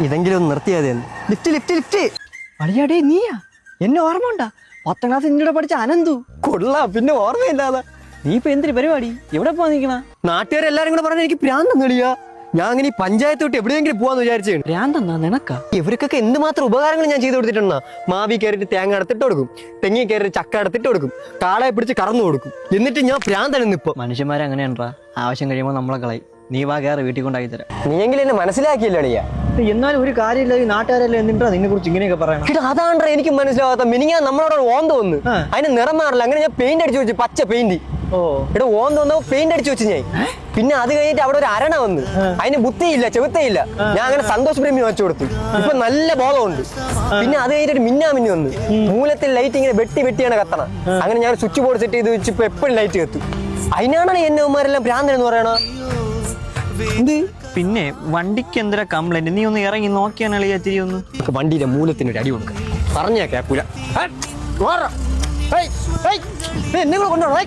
ഇതെങ്കിലും ഒന്ന് നിർത്തിയാതെ lift lift lift. അടിയാടേ നീയാ? എന്നെ ഓർമ്മ ഉണ്ടാ? 10ാം ക്ലാസ് നിന്നോട് പഠിച്ച അനന്തു. കൊള്ളാം, പിന്നെ ഓർമ്മയില്ലാതെ. നീ ഇപ്പൊ എന്തൊരു പരിപാടി? എവിടെ പോവാ നിക്കണ? നാട്ടുകാരെല്ലാരും കൂടെ പറഞ്ഞ എനിക്ക് പ്രാന്തം കളിയാ. ഞാൻ അങ്ങനെ ഈ പഞ്ചായത്ത് വിട്ട് എവിടെയെങ്കിലും പോവാന്ന് വിചാരിച്ചു. ഭ്രാന്തെന്നാ നിനക്കാ? ഇവർക്കൊക്കെ എന്തുമാത്രം ഉപകാരങ്ങൾ ഞാൻ ചെയ്തു കൊടുത്തിട്ടുണ്ടാ. മാവി കയറിയിട്ട് തേങ്ങ അടത്തിട്ട് കൊടുക്കും, തെങ്ങി കയറി ചക്ക അടത്തിട്ട് കൊടുക്കും, കാളയെ പിടിച്ച് കറന്നു കൊടുക്കും. എന്നിട്ട് ഞാൻ പ്രാന്തനെന്ന് ഇപ്പൊ. മനുഷ്യന്മാരെ അങ്ങനെയാണ്ടാ, ആവശ്യം കഴിയുമ്പോൾ നമ്മളെ കളയും. നീ വാ കയറി വീട്ടിൽ കൊണ്ടാക്കി തരാം. നീയെങ്കിലും എന്നെ മനസ്സിലാക്കിയല്ലോ അളിയാ. എന്നാലും ഒരു കാര്യമില്ല, ഈ നാട്ടുകാരെല്ലാം എന്തിനാ നിന്നെ കുറിച്ച് ഇങ്ങനെയൊക്കെ പറയണം? അതാണ്ടാ എനിക്ക് മനസ്സിലാവാത്ത. മിനിങ്ങാൻ നമ്മളോട് ഓന്ത വന്ന് അതിന് നിറം മാറില്ല. അങ്ങനെ ഞാൻ പെയിന്റ് അടിച്ചു വെച്ചു, പച്ച പെയിന്റ്. ഇവിടെ ഓന്ത വന്നപ്പോ പെയിന്റ് അടിച്ചു വെച്ച് ഞാൻ. പിന്നെ അത് കഴിഞ്ഞിട്ട് അവിടെ ഒരു അരണ വന്ന്, അതിന് ബുദ്ധിയില്ല ചെവുത്തയില്ല. ഞാൻ അങ്ങനെ സന്തോഷ് പ്രേമി വെച്ചു കൊടുത്തു. ഇപ്പൊ നല്ല ബോധമുണ്ട്. പിന്നെ അത് കഴിഞ്ഞിട്ട് മിന്നാമിന്നി വന്ന് മൂലത്തിൽ ലൈറ്റ് ഇങ്ങനെ വെട്ടി വെട്ടിയാണ് കത്തണം. അങ്ങനെ ഞാൻ സ്വിച്ച് ബോർഡ് സെറ്റ് ചെയ്ത് വെച്ച് ഇപ്പൊ എപ്പോഴും ലൈറ്റ് കത്തും. അതിനാണ് എന്നെ ഉമ്മാരെല്ലാം ഭ്രാന്തൻ എന്ന് പറയണ. പിന്നെ വണ്ടിക്ക് എന്തൊരു കംപ്ലൈന്റ്? നീ ഒന്ന് ഇറങ്ങി നോക്കിയാണ് തിരി ഒന്ന്. വണ്ടിയുടെ മൂലത്തിന് ഒരു അടി കൊടുക്ക പറഞ്ഞാ കേക്കൂല. എന്നെ കൂടെ കൊണ്ടുപോകണം.